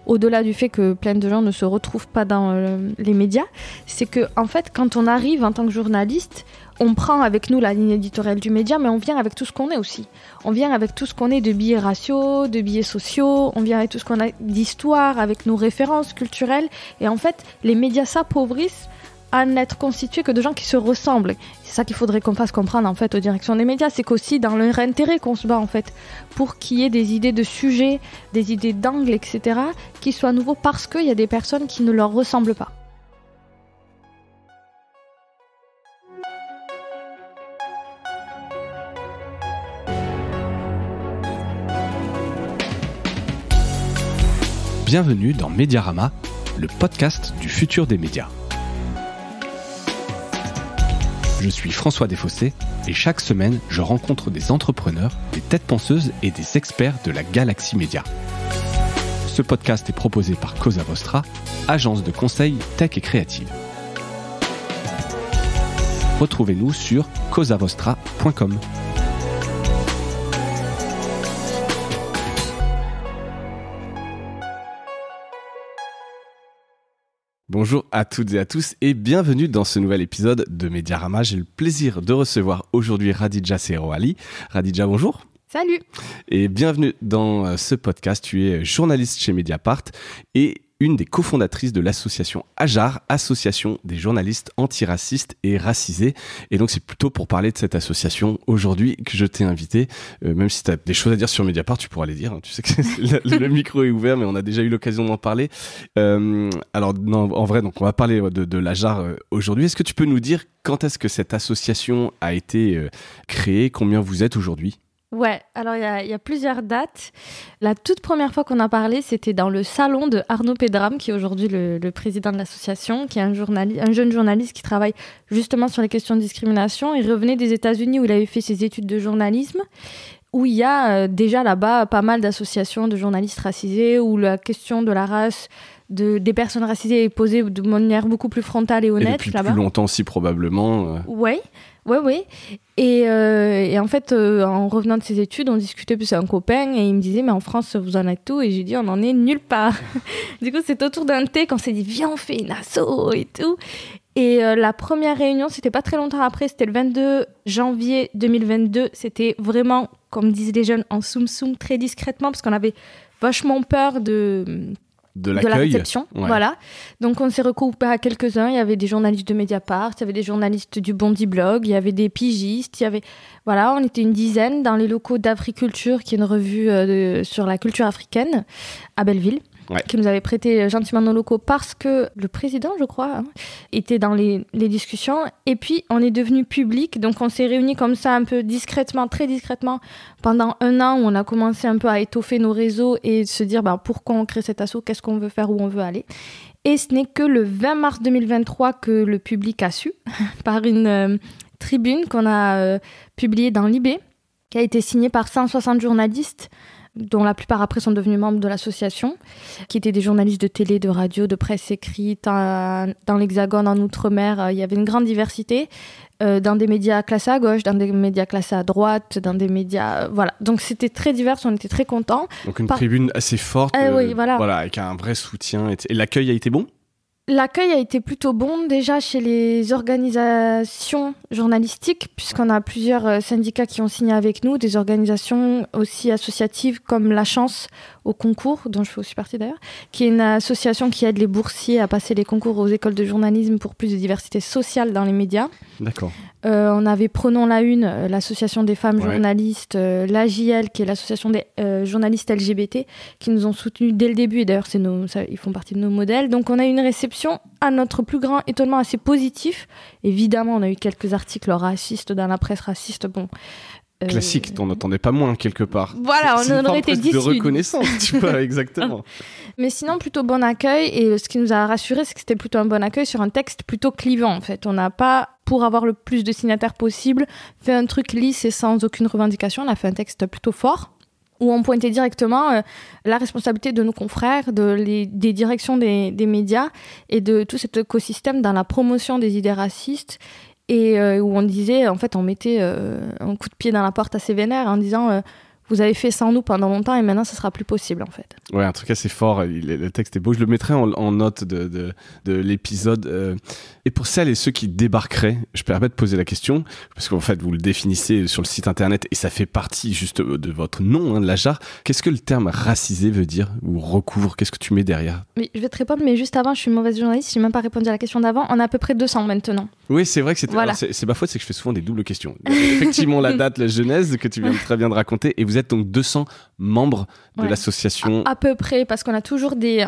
au-delà du fait que plein de gens ne se retrouvent pas dans les médias, c'est que en fait, quand on arrive en tant que journaliste, on prend avec nous la ligne éditoriale du média, mais on vient avec tout ce qu'on est aussi. On vient avec tout ce qu'on est de biais raciaux, de biais sociaux, on vient avec tout ce qu'on a d'histoire, avec nos références culturelles. Et en fait, les médias s'appauvrissent à n'être constitués que de gens qui se ressemblent. C'est ça qu'il faudrait qu'on fasse comprendre en fait aux directions des médias, c'est qu'aussi dans leur intérêt qu'on se bat en fait, pour qu'il y ait des idées de sujets, des idées d'angles, etc., qui soient nouveaux parce qu'il y a des personnes qui ne leur ressemblent pas. Bienvenue dans Mediarama, le podcast du futur des médias. Je suis François Desfossés et chaque semaine, je rencontre des entrepreneurs, des têtes penseuses et des experts de la galaxie média. Ce podcast est proposé par Cosa Vostra, agence de conseil tech et créative. Retrouvez-nous sur cosavostra.com. Bonjour à toutes et à tous et bienvenue dans ce nouvel épisode de Mediarama. J'ai le plaisir de recevoir aujourd'hui Radija Seroali. Radija, bonjour. Salut. Et bienvenue dans ce podcast. Tu es journaliste chez Mediapart et une des cofondatrices de l'association AJAR, Association des journalistes antiracistes et racisés. Et donc c'est plutôt pour parler de cette association aujourd'hui que je t'ai invité. Même si tu as des choses à dire sur Mediapart, tu pourras les dire. Hein. Tu sais que le micro est ouvert, mais on a déjà eu l'occasion d'en parler. Alors non, en vrai, donc on va parler de l'AJAR aujourd'hui. Est-ce que tu peux nous dire quand est-ce que cette association a été créée, combien vous êtes aujourd'hui ? Ouais, alors il y a plusieurs dates. La toute première fois qu'on a parlé, c'était dans le salon de Arnaud Pedram, qui est aujourd'hui le président de l'association, qui est un jeune journaliste qui travaille justement sur les questions de discrimination. Il revenait des États-Unis où il avait fait ses études de journalisme, où il y a déjà là-bas pas mal d'associations de journalistes racisés, où la question de la race des personnes racisées est posée de manière beaucoup plus frontale et honnête. Et depuis là-bas. Plus longtemps aussi probablement. Ouais. Et en fait, en revenant de ses études, on discutait, puis c'est un copain, et il me disait, mais en France, vous en êtes où ? Et j'ai dit, on en est nulle part. Du coup, c'est autour d'un thé qu'on s'est dit, viens, on fait une asso et tout. Et la première réunion, c'était pas très longtemps après, c'était le 22 janvier 2022. C'était vraiment, comme disent les jeunes, en soum-soum, très discrètement, parce qu'on avait vachement peur de la réception, ouais. Voilà. Donc on s'est recoupé à quelques-uns. Il y avait des journalistes de Mediapart, il y avait des journalistes du Bondi Blog, il y avait des pigistes, voilà, on était une dizaine dans les locaux d'Africulture, qui est une revue sur la culture africaine à Belleville. Ouais. Qui nous avait prêté gentiment nos locaux parce que le président, je crois, était dans les discussions. Et puis, on est devenu public. Donc, on s'est réunis comme ça, un peu discrètement, très discrètement, pendant un an où on a commencé un peu à étoffer nos réseaux et se dire pourquoi on crée cet asso, qu'est-ce qu'on veut faire, où on veut aller. Et ce n'est que le 20 mars 2023 que le public a su, par une tribune qu'on a publiée dans Libé, qui a été signée par 160 journalistes, dont la plupart après sont devenus membres de l'association, qui étaient des journalistes de télé, de radio, de presse écrite, dans l'Hexagone, en Outre-mer. Il y avait une grande diversité, dans des médias classés à gauche, dans des médias classés à droite, dans des médias... voilà. Donc c'était très divers, on était très contents. Donc une tribune assez forte, oui, voilà, avec un vrai soutien. Et l'accueil a été bon ? L'accueil a été plutôt bon déjà chez les organisations journalistiques, puisqu'on a plusieurs syndicats qui ont signé avec nous, des organisations aussi associatives comme La Chance au concours, dont je fais aussi partie d'ailleurs, qui est une association qui aide les boursiers à passer les concours aux écoles de journalisme pour plus de diversité sociale dans les médias. D'accord. On avait Prenons la Une, l'association des femmes journalistes, l'AJL, qui est l'association des journalistes LGBT, qui nous ont soutenus dès le début, et d'ailleurs ils font partie de nos modèles. Donc on a eu une réception, à notre plus grand étonnement, assez positif. Évidemment, on a eu quelques articles racistes dans la presse raciste, classique, t'en entendais pas moins quelque part. Voilà, on aurait été déçus. De reconnaissance, tu vois, exactement. Mais sinon, plutôt bon accueil. Et ce qui nous a rassurés, c'est que c'était plutôt un bon accueil sur un texte plutôt clivant, en fait. On n'a pas, pour avoir le plus de signataires possible, fait un truc lisse et sans aucune revendication. On a fait un texte plutôt fort, où on pointait directement la responsabilité de nos confrères, des directions des médias et de tout cet écosystème dans la promotion des idées racistes. Et où on disait, en fait, on mettait un coup de pied dans la porte assez vénère en disant vous avez fait sans nous pendant longtemps et maintenant, ce sera plus possible, en fait. Ouais, un truc assez fort. Le texte est beau. Je le mettrai en note de l'épisode. Et pour celles et ceux qui débarqueraient, je permets de poser la question, parce qu'en fait, vous le définissez sur le site internet et ça fait partie juste de votre nom, hein, de l'Ajar. Qu'est-ce que le terme racisé veut dire ou recouvre? Qu'est-ce que tu mets derrière? Mais je vais te répondre, mais juste avant, je suis une mauvaise journaliste, je n'ai même pas répondu à la question d'avant. On a à peu près 200 maintenant. Oui, c'est vrai que Voilà. c'est ma faute, c'est que je fais souvent des doubles questions. Donc, effectivement, la date, la genèse que tu viens très bien de raconter, et vous êtes donc 200 membres de l'association. À peu près, parce qu'on a toujours des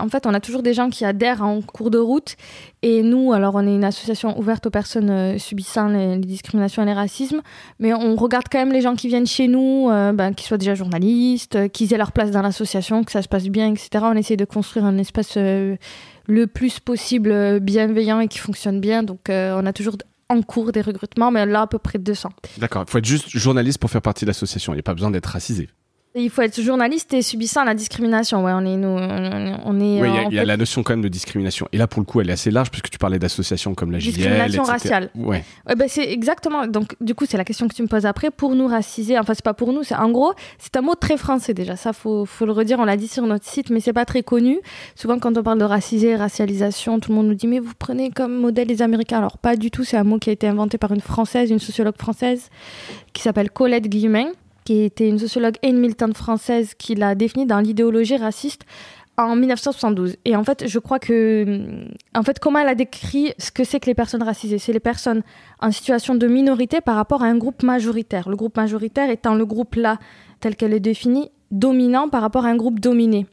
gens qui adhèrent en cours de route. Et nous, alors, on est une association ouverte aux personnes subissant les discriminations et les racismes, mais on regarde quand même les gens qui viennent chez nous, qu'ils soient déjà journalistes, qu'ils aient leur place dans l'association, que ça se passe bien, etc. On essaie de construire un espace le plus possible bienveillant et qui fonctionne bien. Donc, on a toujours en cours des recrutements, mais là, à peu près 200. D'accord, il faut être juste journaliste pour faire partie de l'association, il n'y a pas besoin d'être racisé. Il faut être journaliste et subissant la discrimination. Ouais, Oui, il y a la notion quand même de discrimination. Et là, pour le coup, elle est assez large puisque tu parlais d'associations comme la JL, discrimination etc. raciale. Ouais. C'est exactement. Donc, du coup, c'est la question que tu me poses après. Pour nous, raciser, enfin, c'est pas pour nous. En gros, c'est un mot très français déjà. Ça, faut le redire. On l'a dit sur notre site, mais c'est pas très connu. Souvent, quand on parle de raciser, racialisation, tout le monde nous dit, mais vous prenez comme modèle les Américains. Alors, pas du tout. C'est un mot qui a été inventé par une Française, une sociologue française, qui s'appelle Colette Guillemin, qui était une sociologue et une militante française qui l'a définie dans l'idéologie raciste en 1972. Et en fait, je crois que... En fait, comment elle a décrit ce que c'est que les personnes racisées? C'est les personnes en situation de minorité par rapport à un groupe majoritaire. Le groupe majoritaire étant le groupe là, tel qu'elle est définie, dominant par rapport à un groupe dominé,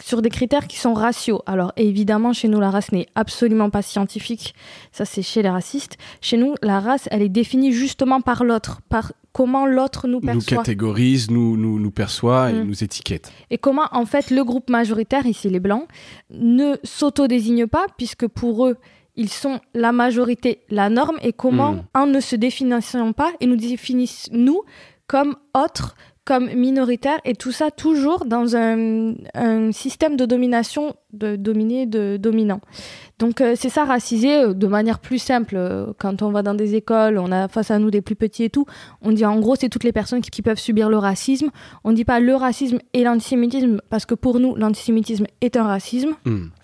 sur des critères qui sont raciaux. Alors évidemment, chez nous, la race n'est absolument pas scientifique. Ça, c'est chez les racistes. Chez nous, la race, elle est définie justement par l'autre, par comment l'autre nous perçoit. Nous catégorise, nous perçoit et nous étiquette. Et comment, en fait, le groupe majoritaire, ici les Blancs, ne s'auto-désigne pas, puisque pour eux, ils sont la majorité, la norme, et comment, en ne se définissant pas, ils nous définissent, nous, comme autres, comme minoritaires, et tout ça toujours dans un système de domination, de dominé, de dominant. Donc c'est ça, raciser de manière plus simple. Quand on va dans des écoles, on a face à nous des plus petits et tout, on dit en gros c'est toutes les personnes qui peuvent subir le racisme. On ne dit pas le racisme et l'antisémitisme, parce que pour nous l'antisémitisme est un racisme,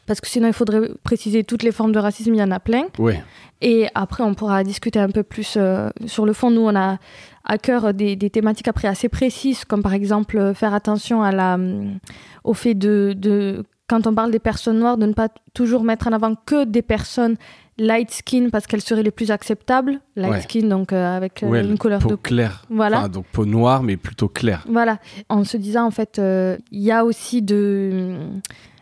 parce que sinon il faudrait préciser toutes les formes de racisme, il y en a plein. Ouais. Et après on pourra discuter un peu plus sur le fond. Nous on a à cœur des thématiques après assez précises, comme par exemple faire attention au fait de quand on parle des personnes noires, de ne pas toujours mettre en avant que des personnes light skin parce qu'elles seraient les plus acceptables. Light skin, donc avec une couleur de peau claire. Voilà. Enfin, donc peau noire, mais plutôt claire. Voilà. En se disant, en fait, il y a aussi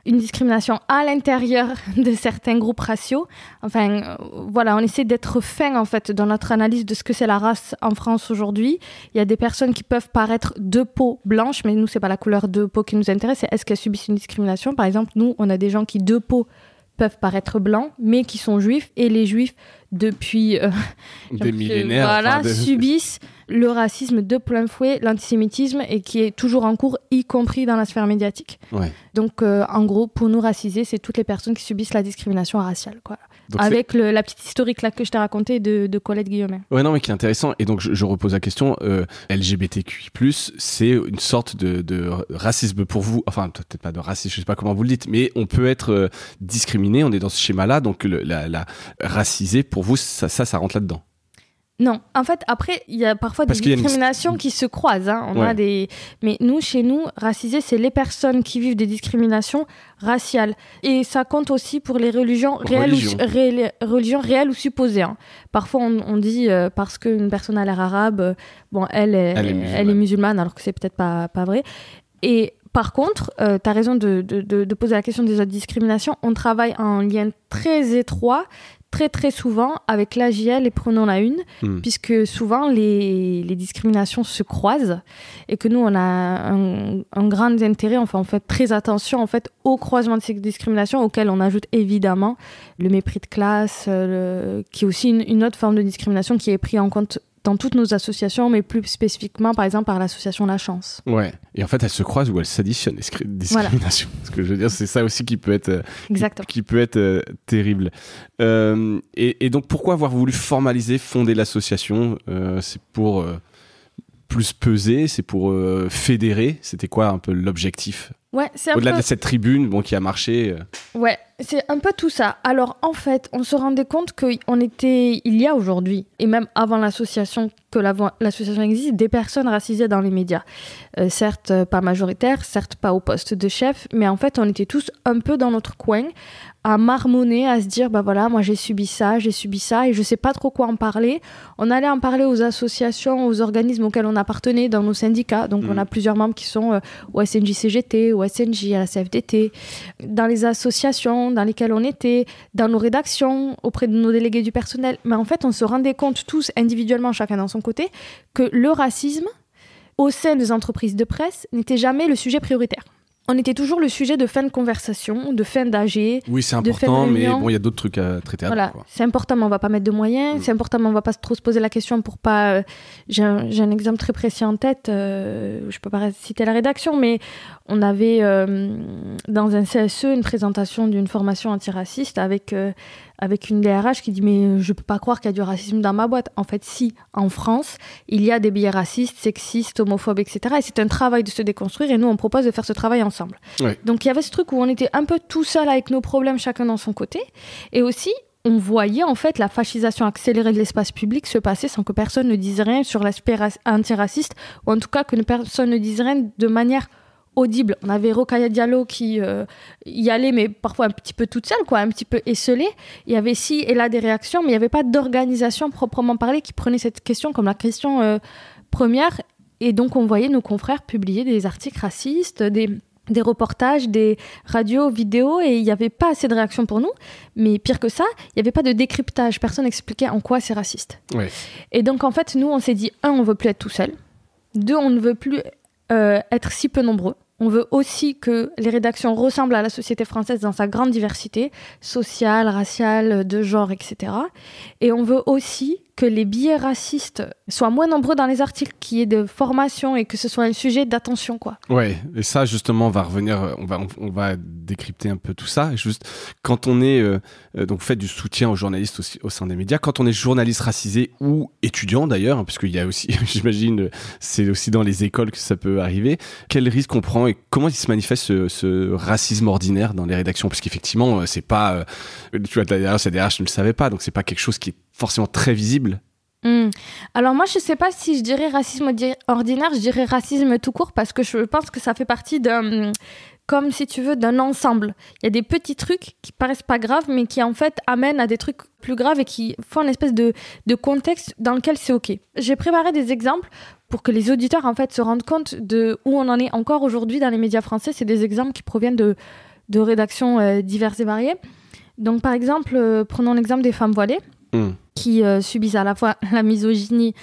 une discrimination à l'intérieur de certains groupes raciaux. Enfin, voilà, on essaie d'être fin, en fait, dans notre analyse de ce que c'est la race en France aujourd'hui. Il y a des personnes qui peuvent paraître de peau blanche, mais nous, c'est pas la couleur de peau qui nous intéresse, c'est est-ce qu'elles subissent une discrimination. Par exemple, nous, on a des gens qui, de peau, peuvent paraître blancs, mais qui sont juifs, et les juifs, depuis des millénaires, subissent le racisme de plein fouet, l'antisémitisme, et qui est toujours en cours, y compris dans la sphère médiatique. Ouais. Donc, en gros, pour nous, raciser, c'est toutes les personnes qui subissent la discrimination raciale, quoi. Donc avec la petite historique là que je t'ai racontée de Colette Guillemin. Ouais, non, mais qui est intéressant. Et donc, je repose la question, LGBTQI+, c'est une sorte de racisme pour vous. Enfin, peut-être pas de racisme, je sais pas comment vous le dites, mais on peut être discriminé, on est dans ce schéma-là, donc la raciser, pour vous, ça rentre là-dedans. Non, en fait, après, il y a parfois des discriminations qui se croisent. Hein. Mais nous, chez nous, racisés, c'est les personnes qui vivent des discriminations raciales. Et ça compte aussi pour les religions réelles ou supposées. Hein. Parfois, on dit, parce qu'une personne a l'air arabe, elle est musulmane, alors que c'est peut-être pas vrai. Et par contre, tu as raison de poser la question des autres discriminations. On travaille en lien très étroit, très très souvent avec l'AJL et Prenons la Une, puisque souvent les discriminations se croisent et que nous on a un grand intérêt, enfin on fait très attention en fait au croisement de ces discriminations, auxquelles on ajoute évidemment le mépris de classe, qui est aussi une autre forme de discrimination qui est prise en compte dans toutes nos associations, mais plus spécifiquement, par exemple, par l'association La Chance. Ouais, et en fait, elles se croisent ou elles s'additionnent, les discriminations. Voilà. Ce que je veux dire, c'est ça aussi qui peut être, terrible. Et donc, pourquoi avoir voulu fonder l'association ? C'est pour plus peser, c'est pour fédérer. C'était quoi un peu l'objectif ? Ouais, c'est au-delà de cette tribune qui a marché. Ouais, c'est un peu tout ça. Alors en fait, on se rendait compte il y a aujourd'hui, et même avant l'association, que l'association existe, des personnes racisées dans les médias. Certes pas majoritaires, certes pas au poste de chef, mais en fait on était tous un peu dans notre coin, à marmonner, à se dire bah voilà, moi j'ai subi ça, et je sais pas trop quoi en parler. On allait en parler aux associations, aux organismes auxquels on appartenait, dans nos syndicats. Donc on a plusieurs membres qui sont au SNJ-CGT, au SNJ, à la CFDT, dans les associations dans lesquelles on était, dans nos rédactions, auprès de nos délégués du personnel. Mais en fait, on se rendait compte tous individuellement, chacun dans son côté, que le racisme au sein des entreprises de presse n'était jamais le sujet prioritaire. On était toujours le sujet de fin de conversation, de fin d'AG. Oui, c'est important, mais bon, il y a d'autres trucs à traiter. Voilà, quoi. C'est important, mais on ne va pas mettre de moyens. C'est important, mais on ne va pas trop se poser la question pour pas... J'ai un exemple très précis en tête. Je ne peux pas citer la rédaction, mais on avait dans un CSE une présentation d'une formation antiraciste avec une DRH qui dit « Mais je ne peux pas croire qu'il y a du racisme dans ma boîte. » En fait, si, en France, il y a des biais racistes, sexistes, homophobes, etc. Et c'est un travail de se déconstruire et nous, on propose de faire ce travail ensemble. Ouais. Donc, il y avait ce truc où on était un peu tout seul avec nos problèmes, chacun dans son côté. Et aussi, on voyait en fait la fascisation accélérée de l'espace public se passer sans que personne ne dise rien sur l'aspect antiraciste, ou en tout cas que personne ne dise rien de manière audible. On avait Rokhaya Diallo qui y allait, mais parfois un petit peu toute seule, un petit peu esselée. Il y avait ci et là des réactions, mais il n'y avait pas d'organisation proprement parlée qui prenait cette question comme la question première. Et donc, on voyait nos confrères publier des articles racistes, des reportages, des radios, vidéos, et il n'y avait pas assez de réactions pour nous. Mais pire que ça, il n'y avait pas de décryptage. Personne n'expliquait en quoi c'est raciste. Ouais. Et donc, en fait, nous, on s'est dit, 1, on ne veut plus être tout seul. 2, on ne veut plus être si peu nombreux. On veut aussi que les rédactions ressemblent à la société française dans sa grande diversité, sociale, raciale, de genre, etc. Et on veut aussi que les biais racistes soient moins nombreux dans les articles, qu'il y ait de formation et que ce soit un sujet d'attention, quoi. Ouais, et ça, justement, on va revenir, on va décrypter un peu tout ça. Juste, quand on est, donc, vous faites du soutien aux journalistes aussi, au sein des médias, quand on est journaliste racisé ou étudiant d'ailleurs, hein, parce qu'il y a aussi, j'imagine, c'est aussi dans les écoles que ça peut arriver, quel risque on prend et comment il se manifeste ce racisme ordinaire dans les rédactions? Parce qu'effectivement, c'est pas, tu vois, d'ailleurs, CDH ne le savait pas, donc c'est pas quelque chose qui est forcément très visible. Alors moi je sais pas si je dirais racisme ordinaire, je dirais racisme tout court, parce que je pense que ça fait partie d'un, comme si tu veux, d'un ensemble. Il y a des petits trucs qui paraissent pas graves mais qui en fait amènent à des trucs plus graves et qui font une espèce de contexte dans lequel c'est ok. J'ai préparé des exemples pour que les auditeurs en fait se rendent compte de où on en est encore aujourd'hui dans les médias français. C'est des exemples qui proviennent de rédactions diverses et variées. Donc par exemple, prenons l'exemple des femmes voilées qui subissent à la fois la misogynie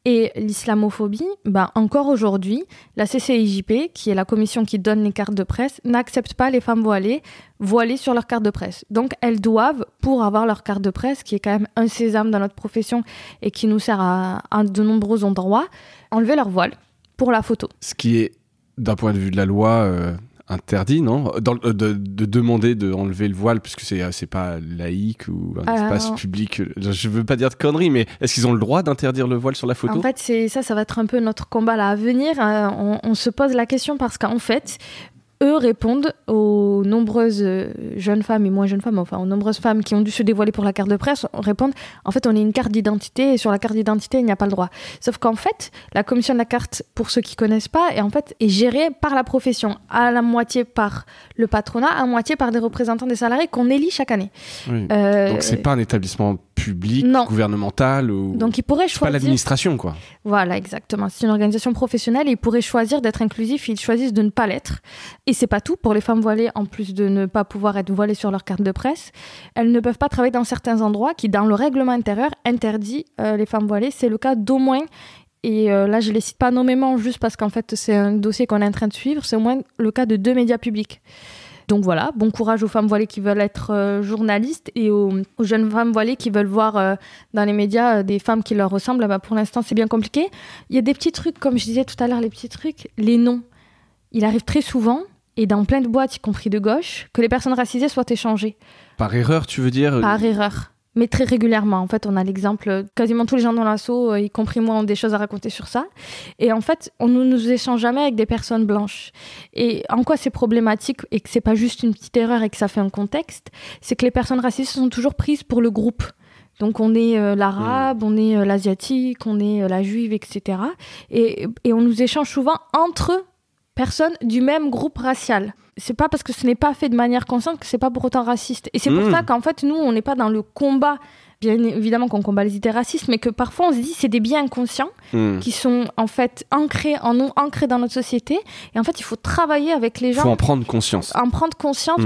et l'islamophobie. Encore aujourd'hui, la CCIJP, qui est la commission qui donne les cartes de presse, n'accepte pas les femmes voilées sur leur carte de presse. Donc elles doivent, pour avoir leur carte de presse, qui est quand même un sésame dans notre profession et qui nous sert à de nombreux endroits, enlever leur voile pour la photo. Ce qui est, d'un point de vue de la loi... interdit, non ? De demander d'enlever le voile, puisque c'est pas laïque ou un espace public. Je veux pas dire de conneries, mais est-ce qu'ils ont le droit d'interdire le voile sur la photo ? En fait, ça va être un peu notre combat là à venir. On se pose la question parce qu'en fait, eux répondent aux nombreuses jeunes femmes et moins jeunes femmes, enfin aux nombreuses femmes qui ont dû se dévoiler pour la carte de presse, répondent en fait on est une carte d'identité et sur la carte d'identité il n'y a pas le droit. Sauf qu'en fait la commission de la carte, pour ceux qui connaissent pas, est gérée par la profession, à la moitié par le patronat, à moitié par des représentants des salariés qu'on élit chaque année. Oui. Donc c'est pas un établissement public, gouvernemental ou... Donc ils pourraient choisir... pas l'administration quoi. Voilà, exactement. C'est une organisation professionnelle et ils pourraient choisir d'être inclusifs, ils choisissent de ne pas l'être. Et c'est pas tout. Pour les femmes voilées, en plus de ne pas pouvoir être voilées sur leur carte de presse, elles ne peuvent pas travailler dans certains endroits qui, dans le règlement intérieur, interdit les femmes voilées. C'est le cas d'au moins, et là je les cite pas nommément juste parce qu'en fait c'est un dossier qu'on est en train de suivre, c'est au moins le cas de 2 médias publics. Donc voilà, bon courage aux femmes voilées qui veulent être journalistes et aux jeunes femmes voilées qui veulent voir dans les médias des femmes qui leur ressemblent. Pour l'instant, c'est bien compliqué. Il y a des petits trucs, comme je disais tout à l'heure, les petits trucs, les noms. Il arrive très souvent, et dans plein de boîtes, y compris de gauche, que les personnes racisées soient échangées. Par erreur, tu veux dire ? Par erreur. mais très régulièrement. En fait, on a l'exemple, quasiment tous les gens dans l'asso, y compris moi, ont des choses à raconter sur ça. Et en fait, on ne nous échange jamais avec des personnes blanches. Et en quoi c'est problématique et que c'est pas juste une petite erreur et que ça fait un contexte, c'est que les personnes racistes sont toujours prises pour le groupe. Donc on est l'arabe, on est l'asiatique, on est la juive, etc. Et on nous échange souvent entre personnes du même groupe racial. C'est pas parce que ce n'est pas fait de manière consciente que c'est pas pour autant raciste. Et c'est pour ça qu'en fait, nous, on n'est pas dans le combat. Bien évidemment qu'on combat les idées racistes, mais que parfois on se dit c'est des biais inconscients qui sont en fait ancrés dans notre société. Et en fait, il faut travailler avec les gens. Il faut en prendre conscience.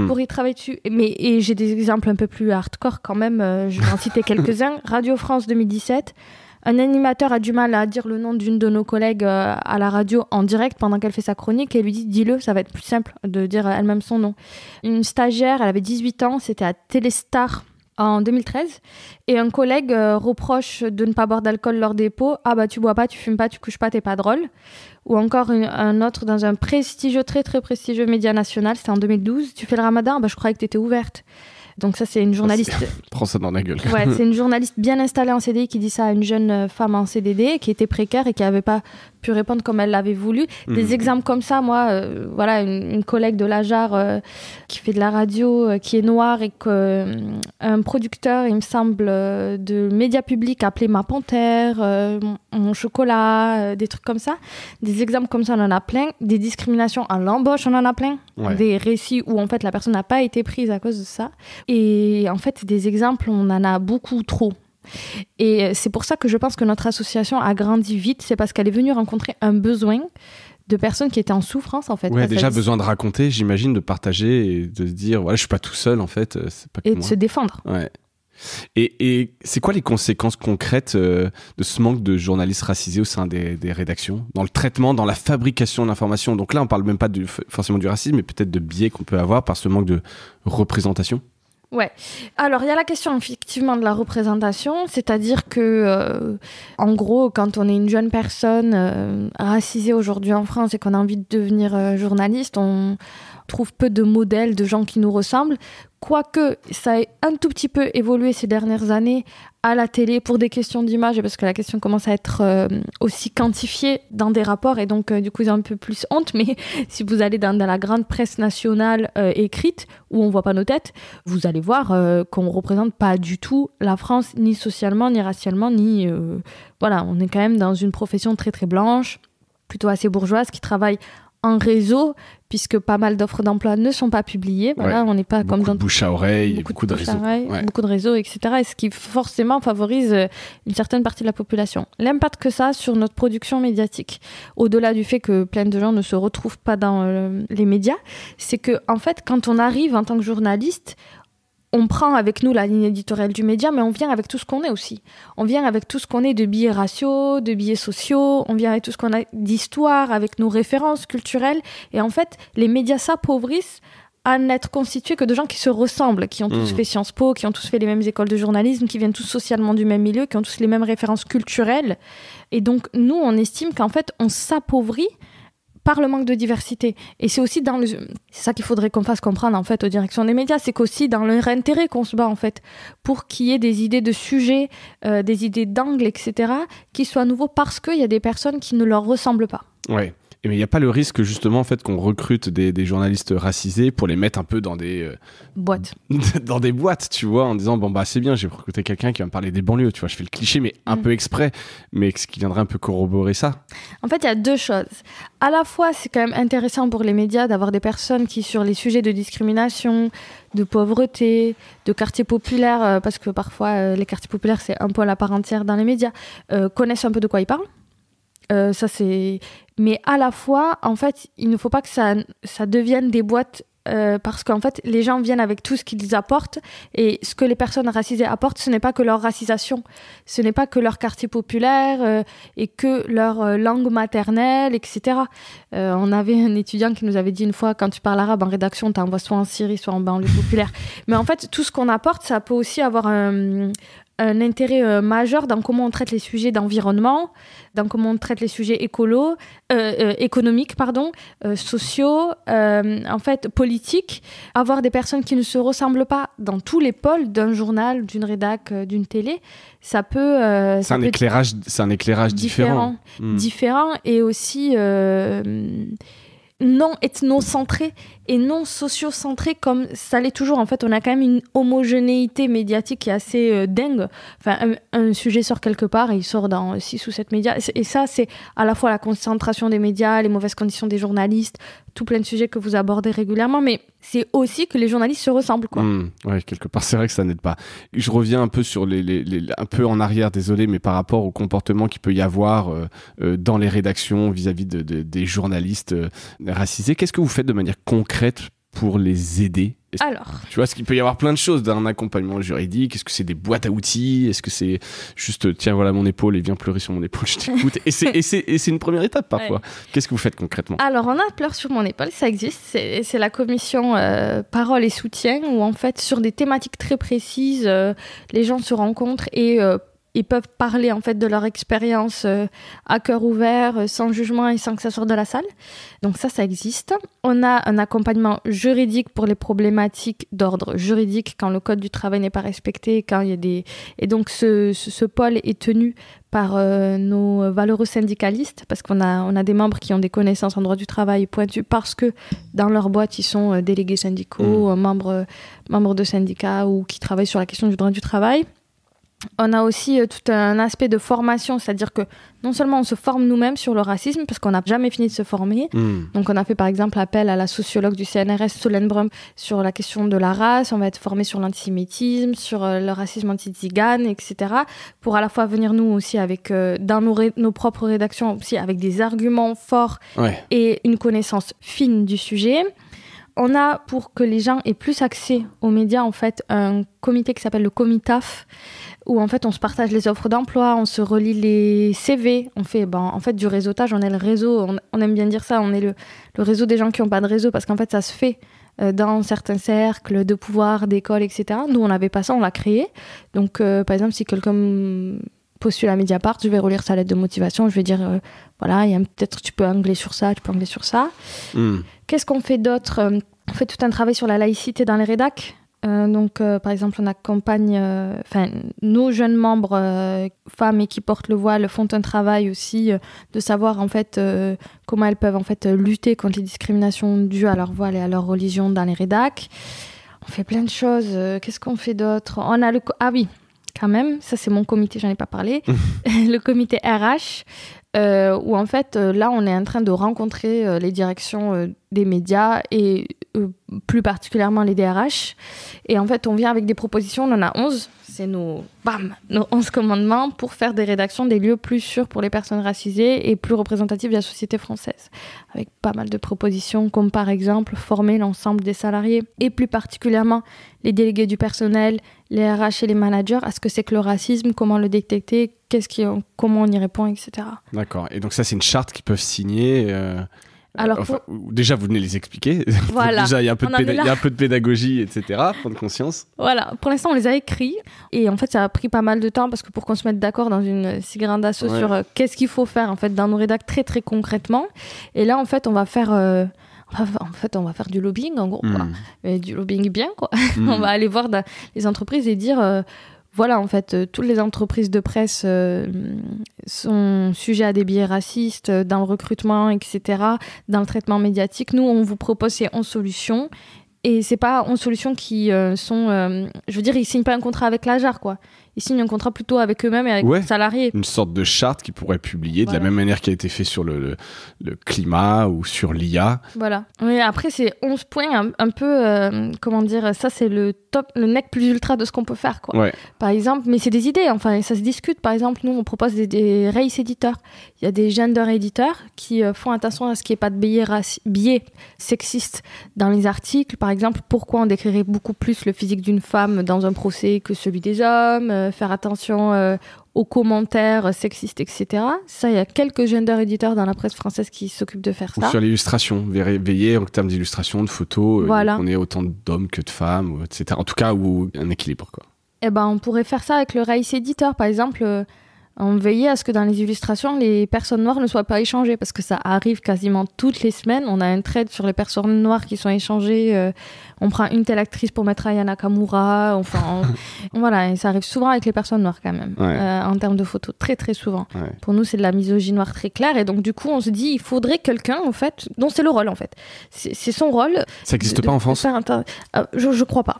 Pour y travailler dessus. Et j'ai des exemples un peu plus hardcore quand même. Je vais en citer quelques-uns. Radio France 2017. Un animateur a du mal à dire le nom d'une de nos collègues à la radio en direct pendant qu'elle fait sa chronique et elle lui dit « dis-le, ça va être plus simple de dire elle-même son nom ». Une stagiaire, elle avait 18 ans, c'était à Téléstar en 2013 et un collègue reproche de ne pas boire d'alcool lors des pots. « Ah bah tu bois pas, tu fumes pas, tu couches pas, t'es pas drôle ». Ou encore un autre dans un prestigieux, très très prestigieux média national, c'était en 2012 « Tu fais le ramadan, bah je croyais que t'étais ouverte ». Donc ça, c'est une journaliste... Prends ça dans la gueule. Ouais, c'est une journaliste bien installée en CDI qui dit ça à une jeune femme en CDD qui était précaire et qui n'avait pas pu répondre comme elle l'avait voulu. Des exemples comme ça, moi, voilà, une collègue de l'AJAR qui fait de la radio, qui est noire et qu'un producteur, il me semble, de médias publics appelé Ma Panthère, Mon Chocolat, des trucs comme ça. Des exemples comme ça, on en a plein. Des discriminations à l'embauche, on en a plein. Ouais. Des récits où, en fait, la personne n'a pas été prise à cause de ça. Et en fait, des exemples, on en a beaucoup trop. Et c'est pour ça que je pense que notre association a grandi vite. C'est parce qu'elle est venue rencontrer un besoin de personnes qui étaient en souffrance, en fait. Ouais, déjà besoin de raconter, j'imagine, de partager et de se dire, voilà, je suis pas tout seul, en fait. C'est pas que et moi. De se défendre. Ouais. Et c'est quoi les conséquences concrètes de ce manque de journalistes racisés au sein des rédactions, dans le traitement, dans la fabrication de l'information? Donc là, on parle même pas forcément du racisme, mais peut-être de biais qu'on peut avoir par ce manque de représentation. Ouais. Alors, il y a la question effectivement de la représentation, c'est-à-dire que, en gros, quand on est une jeune personne racisée aujourd'hui en France et qu'on a envie de devenir journaliste, on trouve peu de modèles de gens qui nous ressemblent. Quoique ça ait un tout petit peu évolué ces dernières années à la télé pour des questions d'image et parce que la question commence à être aussi quantifiée dans des rapports et donc du coup ils ont un peu plus honte, mais si vous allez dans la grande presse nationale écrite où on voit pas nos têtes, vous allez voir qu'on représente pas du tout la France ni socialement ni racialement ni voilà, on est quand même dans une profession très très blanche, plutôt assez bourgeoise qui travaille en réseau, puisque pas mal d'offres d'emploi ne sont pas publiées. Voilà, on n'est pas comme dans bouche à oreille, beaucoup de réseaux. Beaucoup de réseaux, etc. Et ce qui forcément favorise une certaine partie de la population. L'impact que ça a sur notre production médiatique, au-delà du fait que plein de gens ne se retrouvent pas dans les médias, c'est que en fait, quand on arrive en tant que journaliste, on prend avec nous la ligne éditoriale du média, mais on vient avec tout ce qu'on est aussi. On vient avec tout ce qu'on est de biais raciaux, de biais sociaux, on vient avec tout ce qu'on a d'histoire, avec nos références culturelles. Et en fait, les médias s'appauvrissent à n'être constitués que de gens qui se ressemblent, qui ont tous fait Sciences Po, qui ont tous fait les mêmes écoles de journalisme, qui viennent tous socialement du même milieu, qui ont tous les mêmes références culturelles. Et donc, nous, on estime qu'en fait, on s'appauvrit par le manque de diversité. Et c'est aussi c'est ça qu'il faudrait qu'on fasse comprendre en fait aux directions des médias, c'est qu'aussi dans leur intérêt qu'on se bat en fait pour qu'il y ait des idées de sujets, des idées d'angles, etc. qui soient nouveaux parce qu'il y a des personnes qui ne leur ressemblent pas. Ouais. Mais il n'y a pas le risque justement en fait qu'on recrute des journalistes racisés pour les mettre un peu dans des boîtes, dans des boîtes, tu vois, en disant bon bah c'est bien, j'ai recruté quelqu'un qui va me parler des banlieues, tu vois, je fais le cliché mais un peu exprès, mais ce qui viendrait un peu corroborer ça. En fait, il y a deux choses. À la fois, c'est quand même intéressant pour les médias d'avoir des personnes qui sur les sujets de discrimination, de pauvreté, de quartiers populaires, parce que parfois les quartiers populaires c'est un pôle à part entière dans les médias, connaissent un peu de quoi ils parlent. Ça c'est... Mais à la fois, en fait, il ne faut pas que ça devienne des boîtes parce qu'en fait, les gens viennent avec tout ce qu'ils apportent et ce que les personnes racisées apportent, ce n'est pas que leur racisation, ce n'est pas que leur quartier populaire et que leur langue maternelle, etc. On avait un étudiant qui nous avait dit une fois, quand tu parles arabe en rédaction, t'envoies soit en Syrie, soit en banlieue populaire. Mais en fait, tout ce qu'on apporte, ça peut aussi avoir un intérêt majeur dans comment on traite les sujets d'environnement, dans comment on traite les sujets économiques, sociaux, en fait politiques. Avoir des personnes qui ne se ressemblent pas dans tous les pôles d'un journal, d'une rédac, d'une télé, ça peut... c'est un éclairage différent. Différent et aussi... non ethnocentré et non socio-centré comme ça l'est toujours. En fait, on a quand même une homogénéité médiatique qui est assez dingue. Enfin, un sujet sort quelque part et il sort dans 6 ou 7 médias. Et ça, c'est à la fois la concentration des médias, les mauvaises conditions des journalistes, tout plein de sujets que vous abordez régulièrement, mais c'est aussi que les journalistes se ressemblent, quoi. Ouais, quelque part, c'est vrai que ça n'aide pas. Je reviens un peu sur un peu en arrière, désolé, mais par rapport au comportement qu'il peut y avoir dans les rédactions vis-à-vis des journalistes racisés. Qu'est-ce que vous faites de manière concrète pour les aider? Alors, tu vois, parce qu'il peut y avoir plein de choses d'un accompagnement juridique. Est-ce que c'est des boîtes à outils? Est-ce que c'est juste, tiens, voilà mon épaule et viens pleurer sur mon épaule, je t'écoute? Et c'est une première étape parfois. Ouais. Qu'est-ce que vous faites concrètement? Alors, on a Pleure sur mon épaule, ça existe. C'est la commission Parole et Soutien où, en fait, sur des thématiques très précises, les gens se rencontrent et ils peuvent parler en fait de leur expérience à cœur ouvert, sans jugement et sans que ça sorte de la salle. Donc ça existe. On a un accompagnement juridique pour les problématiques d'ordre juridique quand le code du travail n'est pas respecté, quand il y a des... Et donc ce pôle est tenu par nos valeureux syndicalistes, parce qu'on a des membres qui ont des connaissances en droit du travail pointues parce que dans leur boîte, ils sont délégués syndicaux, membres de syndicats ou qui travaillent sur la question du droit du travail. On a aussi tout un aspect de formation, c'est-à-dire que non seulement on se forme nous-mêmes sur le racisme, parce qu'on n'a jamais fini de se former. Donc on a fait par exemple appel à la sociologue du CNRS, Solène Brum, sur la question de la race. On va être formé sur l'antisémitisme, sur le racisme anti-tzigane, etc. Pour à la fois venir nous aussi avec, dans nos propres rédactions, aussi avec des arguments forts et une connaissance fine du sujet. On a, pour que les gens aient plus accès aux médias, en fait, un comité qui s'appelle le Comitaf, où en fait on se partage les offres d'emploi, on se relie les CV, on fait en fait du réseautage, on est le réseau, on aime bien dire ça, on est le réseau des gens qui n'ont pas de réseau, parce qu'en fait ça se fait dans certains cercles de pouvoir, d'école, etc. Nous on n'avait pas ça, on l'a créé. Donc par exemple si quelqu'un postule à Mediapart, je vais relire sa lettre de motivation, je vais dire voilà, peut-être tu peux angler sur ça, tu peux angler sur ça. Qu'est-ce qu'on fait d'autre? On fait tout un travail sur la laïcité dans les rédacs. Par exemple, on accompagne nos jeunes membres femmes et qui portent le voile font un travail aussi de savoir en fait comment elles peuvent en fait lutter contre les discriminations dues à leur voile et à leur religion dans les rédacs. On fait plein de choses. Qu'est-ce qu'on fait d'autre? On a quand même, ça c'est mon comité, j'en ai pas parlé. Le comité RH. Où en fait, là, on est en train de rencontrer les directions des médias et plus particulièrement les DRH. Et en fait, on vient avec des propositions, on en a 11. C'est nos 11 commandements pour faire des rédactions, des lieux plus sûrs pour les personnes racisées et plus représentatifs de la société française. Avec pas mal de propositions, comme par exemple former l'ensemble des salariés et plus particulièrement les délégués du personnel, les RH et les managers à ce que c'est que le racisme, comment le détecter, comment on y répond, etc. D'accord. Et donc ça, c'est une charte qu'ils peuvent signer Alors, déjà, vous venez les expliquer. Voilà. Déjà, il y a un peu de pédagogie, etc. Prendre conscience. Voilà. Pour l'instant, on les a écrits. Et en fait, ça a pris pas mal de temps parce que pour qu'on se mette d'accord dans une si grande asso sur qu'est-ce qu'il faut faire en fait, dans nos rédacs très, très concrètement. Et là, en fait, on va faire... on va faire du lobbying, en gros. Quoi. Mais du lobbying bien, quoi. On va aller voir les entreprises et dire... Voilà, en fait, toutes les entreprises de presse sont sujettes à des biais racistes dans le recrutement, etc., dans le traitement médiatique. Nous, on vous propose ces 11 solutions. Et c'est pas 11 solutions qui sont... je veux dire, ils signent pas un contrat avec l'AJAR, quoi. Ils signent un contrat plutôt avec eux-mêmes et avec les salariés. Une sorte de charte qu'ils pourraient publier de la même manière qui a été fait sur le climat ou sur l'IA. Voilà. Mais après, c'est 11 points un peu... comment dire? Ça, c'est le nec plus ultra de ce qu'on peut faire, quoi. Ouais. Par exemple, mais c'est des idées, enfin, ça se discute. Par exemple, nous, on propose des race éditeurs. Il y a des gender éditeurs qui font attention à ce qu'il n'y ait pas de biais sexistes dans les articles. Par exemple, pourquoi on décrirait beaucoup plus le physique d'une femme dans un procès que celui des hommes, faire attention aux commentaires sexistes, etc. Ça, il y a quelques gender éditeurs dans la presse française qui s'occupent de faire ça. Sur l'illustration, veiller en termes d'illustration, de photos, qu'on ait autant d'hommes que de femmes, etc. En tout cas, ou un équilibre, quoi. Eh ben, on pourrait faire ça avec le race editor, par exemple. On veillait à ce que dans les illustrations, les personnes noires ne soient pas échangées, parce que ça arrive quasiment toutes les semaines. On a un thread sur les personnes noires qui sont échangées. On prend une telle actrice pour mettre Aya Nakamura. Enfin, voilà, et ça arrive souvent avec les personnes noires quand même, en termes de photos, très très souvent. Ouais. Pour nous, c'est de la misogynie noire très claire. Et donc, du coup, on se dit, il faudrait quelqu'un, en fait, dont c'est le rôle, en fait. C'est son rôle. Ça n'existe pas en France ? Je crois pas.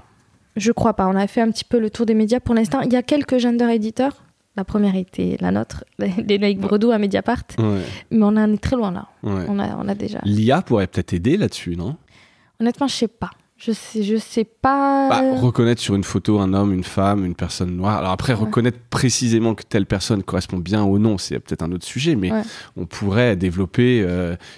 Je crois pas. On a fait un petit peu le tour des médias. Pour l'instant, il y a quelques gender éditeurs. La première était la nôtre, Lénaïque Bredou à Mediapart. Ouais. Mais on en est très loin là. Ouais. On a déjà... L'IA pourrait peut-être aider là-dessus, non ? Honnêtement, je sais pas. Je sais pas... reconnaître sur une photo un homme, une femme, une personne noire. Alors après, reconnaître précisément que telle personne correspond bien ou non, c'est peut-être un autre sujet, mais on pourrait développer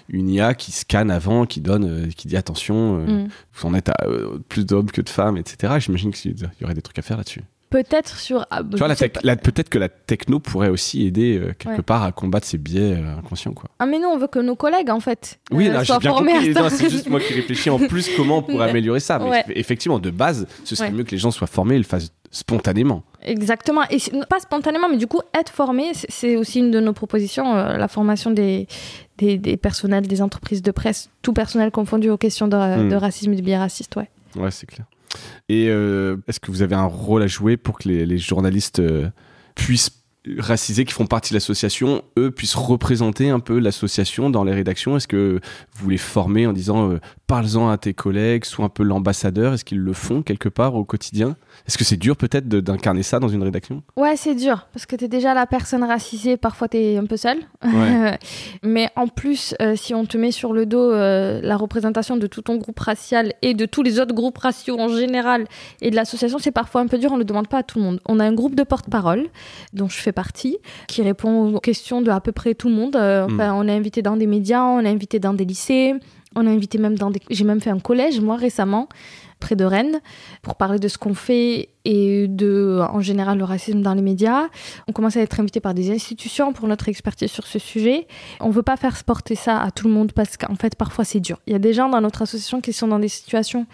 une IA qui scanne avant, qui dit attention, vous en êtes à plus d'hommes que de femmes, etc. J'imagine qu'il y aurait des trucs à faire là-dessus. Peut-être sur... tu vois, peut-être que la techno pourrait aussi aider quelque part à combattre ces biais inconscients, quoi. Ah mais nous, on veut que nos collègues, en fait, soient formés à ça. C'est juste moi qui réfléchis en plus comment on pourrait améliorer ça. Mais effectivement, de base, ce serait mieux que les gens soient formés et le fassent spontanément. Exactement. Et pas spontanément, mais du coup, être formé, c'est aussi une de nos propositions, la formation des personnels, des entreprises de presse, tout personnel confondu aux questions de racisme et de biais racistes, Ouais, c'est clair. Et est-ce que vous avez un rôle à jouer pour que les journalistes puissent racisés qui font partie de l'association, eux, puissent représenter un peu l'association dans les rédactions? Est-ce que vous les formez en disant parle-en à tes collègues, sois un peu l'ambassadeur? Est-ce qu'ils le font quelque part au quotidien? Est-ce que c'est dur peut-être d'incarner ça dans une rédaction? Ouais, c'est dur, parce que t'es déjà la personne racisée, parfois t'es un peu seule. Ouais. Mais en plus, si on te met sur le dos la représentation de tout ton groupe racial et de tous les autres groupes raciaux en général et de l'association, c'est parfois un peu dur, on ne le demande pas à tout le monde. On a un groupe de porte-parole, dont je fais partie, qui répond aux questions de à peu près tout le monde. Enfin, on est invité dans des médias, on est invité dans des lycées, on est invité même dans des... J'ai même fait un collège, moi, récemment, près de Rennes, pour parler de ce qu'on fait et de, en général, le racisme dans les médias. On commence à être invité par des institutions pour notre expertise sur ce sujet. On ne veut pas faire porter ça à tout le monde parce qu'en fait, parfois, c'est dur. Il y a des gens dans notre association qui sont dans des situations,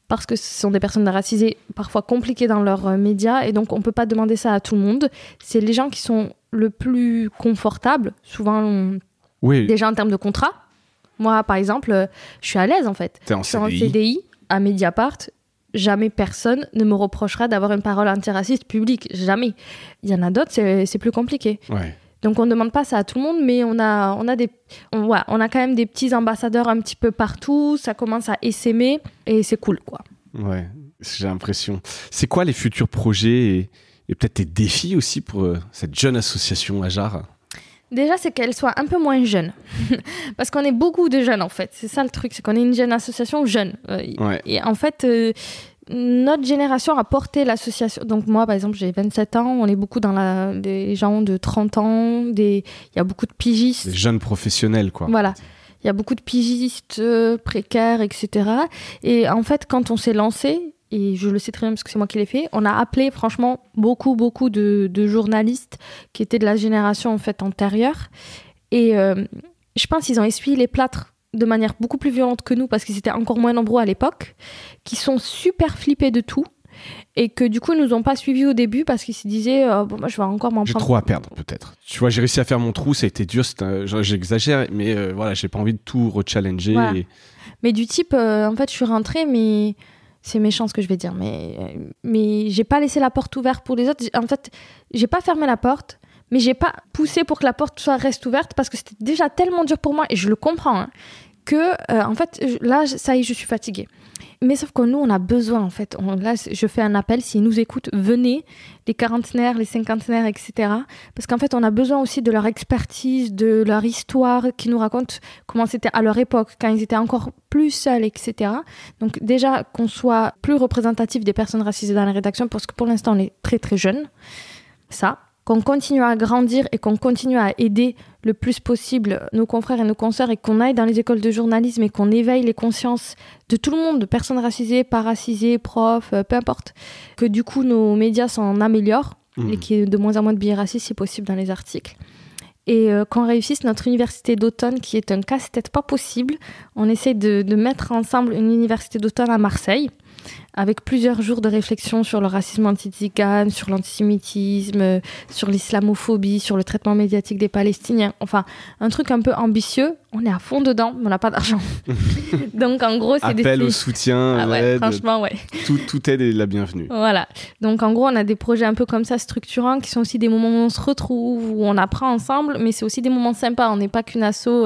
parce que ce sont des personnes racisées, parfois compliquées dans leurs médias, et donc on ne peut pas demander ça à tout le monde. C'est les gens qui sont le plus confortables, souvent déjà en termes de contrat. Moi, par exemple, je suis à l'aise, en fait. T'es en CDI. Je suis en CDI à Mediapart. Jamais personne ne me reprochera d'avoir une parole antiraciste publique. Jamais. Il y en a d'autres, c'est plus compliqué. Ouais. Donc, on ne demande pas ça à tout le monde, mais on a quand même des petits ambassadeurs un petit peu partout. Ça commence à essaimer et c'est cool, quoi. Ouais, j'ai l'impression. C'est quoi les futurs projets et peut-être tes défis aussi pour cette jeune association Ajar? Déjà, c'est qu'elle soit un peu moins jeune. Parce qu'on est beaucoup de jeunes, en fait. C'est ça le truc, c'est qu'on est une jeune association jeune. Et en fait, notre génération a porté l'association. Donc moi, par exemple, j'ai 27 ans. On est beaucoup dans des gens de 30 ans. Il y a beaucoup de pigistes. Des jeunes professionnels, quoi. Voilà. Il y a beaucoup de pigistes précaires, etc. Et en fait, quand on s'est lancé... Et je le sais très bien parce que c'est moi qui l'ai fait. On a appelé franchement beaucoup de journalistes qui étaient de la génération en fait antérieure. Et je pense qu'ils ont essuyé les plâtres de manière beaucoup plus violente que nous parce qu'ils étaient encore moins nombreux à l'époque, qui sont super flippés de tout et que du coup ils nous ont pas suivis au début parce qu'ils se disaient moi je vais encore m'en prendre. J'ai trop à perdre peut-être. Tu vois, j'ai réussi à faire mon trou, ça a été dur, j'exagère, mais voilà, j'ai pas envie de tout rechallenger. Voilà. Mais du type, en fait, je suis rentrée, mais c'est méchant ce que je vais dire, mais j'ai pas laissé la porte ouverte pour les autres. En fait, j'ai pas fermé la porte, mais j'ai pas poussé pour que la porte reste ouverte parce que c'était déjà tellement dur pour moi, et je le comprends, que en fait, là, ça y est, je suis fatiguée. Mais sauf que nous, on a besoin, en fait. Là, je fais un appel, s'ils nous écoutent, venez, les quarantenaires, les cinquantenaires, etc. Parce qu'en fait, on a besoin aussi de leur expertise, de leur histoire, qui nous racontent comment c'était à leur époque, quand ils étaient encore plus seuls, etc. Donc déjà, qu'on soit plus représentatif des personnes racisées dans la rédaction, parce que pour l'instant, on est très, très jeunes. Ça. Qu'on continue à grandir et qu'on continue à aider le plus possible nos confrères et nos consoeurs et qu'on aille dans les écoles de journalisme et qu'on éveille les consciences de tout le monde, de personnes racisées, pas racisées, profs, peu importe. Que du coup, nos médias s'en améliorent et qu'il y ait de moins en moins de biais racistes, si possible, dans les articles. Et qu'on réussisse notre université d'automne, qui est un casse-tête pas possible. On essaie de mettre ensemble une université d'automne à Marseille. avec plusieurs jours de réflexion sur le racisme anti-tzigane, sur l'antisémitisme, sur l'islamophobie, sur le traitement médiatique des Palestiniens. Enfin, un truc un peu ambitieux. On est à fond dedans, mais on n'a pas d'argent. Donc, en gros, c'est appel au soutien, l'aide. Franchement, ouais. Tout aide est la bienvenue. Voilà. Donc, en gros, on a des projets un peu comme ça, structurants, qui sont aussi des moments où on se retrouve, où on apprend ensemble, mais c'est aussi des moments sympas. On n'est pas qu'une asso...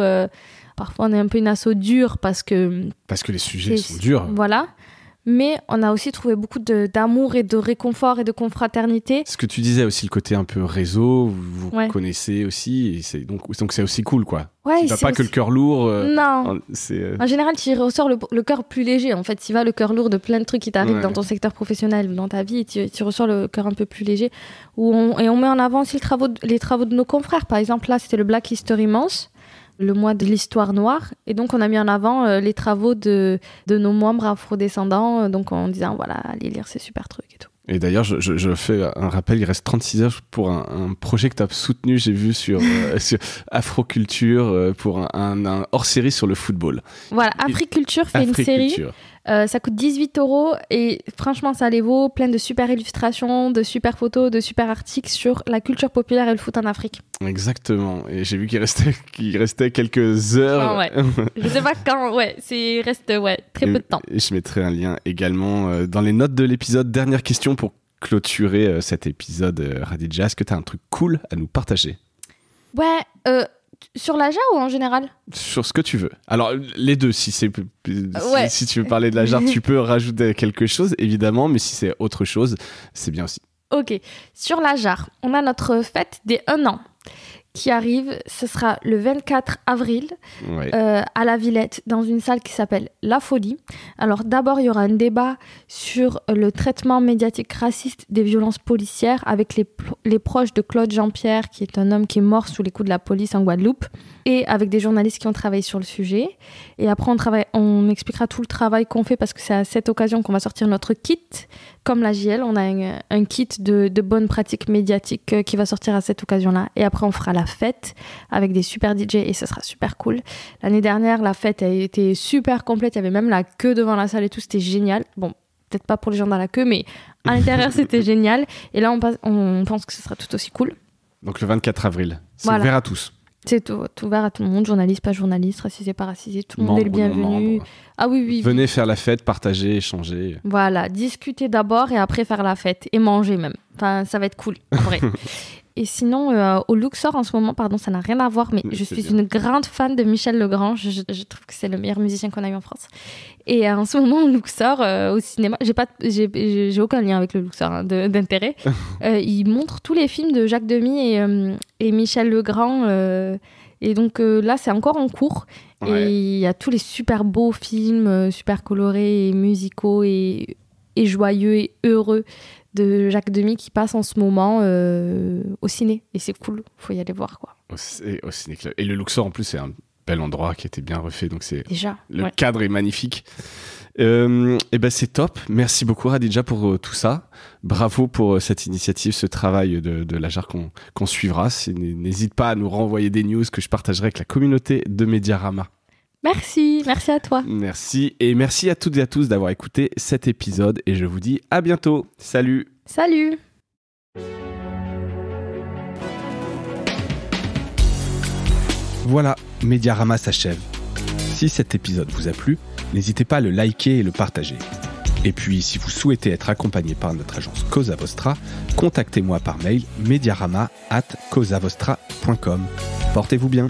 Parfois, on est un peu une asso dure parce que les sujets sont durs. Voilà. Mais on a aussi trouvé beaucoup d'amour et de réconfort et de confraternité. Ce que tu disais aussi, le côté un peu réseau, vous connaissez aussi, et donc c'est aussi cool, quoi. Ouais, tu vas pas que le cœur lourd. Non. En général, tu ressors le cœur plus léger. En fait, tu vas le cœur lourd de plein de trucs qui t'arrivent dans ton secteur professionnel, dans ta vie, et tu ressors le cœur un peu plus léger. Et on met en avant aussi les travaux de nos confrères. Par exemple, là, c'était le Black History Month, le mois de l'histoire noire, et donc on a mis en avant les travaux de nos membres afrodescendants, donc en disant voilà, allez lire ces super trucs et tout. Et d'ailleurs, je fais un rappel, il reste 36 heures pour un projet que tu as soutenu, j'ai vu sur Afroculture, pour un hors-série sur le football. Voilà, Africulture fait une série. Ça coûte 18 € et franchement, ça les vaut. Plein de super illustrations, de super photos, de super articles sur la culture populaire et le foot en Afrique. Exactement. Et j'ai vu qu'il restait quelques heures. Oh, ouais. Je sais pas quand. Ouais, il reste très peu de temps. Et je mettrai un lien également dans les notes de l'épisode. Dernière question pour clôturer cet épisode, Radija. Est-ce que tu as un truc cool à nous partager? Ouais. Sur l'Ajar ou en général? Sur ce que tu veux. Alors, les deux, si tu veux parler de l'Ajar, tu peux rajouter quelque chose, évidemment, mais si c'est autre chose, c'est bien aussi. Ok. Sur l'Ajar, on a notre fête des 1 an qui arrive. Ce sera le 24 avril à la Villette, dans une salle qui s'appelle La Folie. Alors d'abord, il y aura un débat sur le traitement médiatique raciste des violences policières avec les proches de Claude Jean-Pierre, qui est un homme qui est mort sous les coups de la police en Guadeloupe, et avec des journalistes qui ont travaillé sur le sujet. Et après, on expliquera tout le travail qu'on fait, parce que c'est à cette occasion qu'on va sortir notre kit. Comme la JL, on a un kit de bonnes pratiques médiatiques qui va sortir à cette occasion-là. Et après, on fera la fête avec des super DJ et ça sera super cool. L'année dernière, la fête a été super complète. Il y avait même la queue devant la salle et tout. C'était génial. Bon, peut-être pas pour les gens dans la queue, mais à l'intérieur, c'était génial. Et là, on pense que ce sera tout aussi cool. Donc le 24 avril, c'est ouvert à tous. C'est tout ouvert à tout le monde, journaliste, pas journaliste, racisé, pas racisé, tout le monde est le bienvenu. Ah oui. Venez faire la fête, partager, échanger. Voilà, discuter d'abord et après faire la fête et manger même. Enfin, ça va être cool, en vrai. Et sinon, au Luxor en ce moment, pardon, ça n'a rien à voir, mais je suis une grande fan de Michel Legrand. Je trouve que c'est le meilleur musicien qu'on a eu en France. Et en ce moment, au Luxor, au cinéma, j'ai aucun lien avec le Luxor d'intérêt. Il montre tous les films de Jacques Demy et Michel Legrand. Et donc là, c'est encore en cours. Ouais. Et il y a tous les super beaux films, super colorés et musicaux et joyeux et heureux de Jacques Demy qui passe en ce moment au ciné. Et c'est cool, faut y aller voir, quoi. Au ciné-club. Et le Luxor, en plus, c'est un bel endroit qui a été bien refait. Donc le cadre est magnifique. Et ben c'est top. Merci beaucoup, Radija, pour tout ça. Bravo pour cette initiative, ce travail de l'Ajar qu'on suivra. N'hésite pas à nous renvoyer des news que je partagerai avec la communauté de Mediarama. Merci à toi. Merci, et merci à toutes et à tous d'avoir écouté cet épisode, et je vous dis à bientôt. Salut. Voilà, Mediarama s'achève. Si cet épisode vous a plu, n'hésitez pas à le liker et le partager. Et puis, si vous souhaitez être accompagné par notre agence Cosa Vostra, contactez-moi par mail mediarama@cosavostra.com. Portez-vous bien.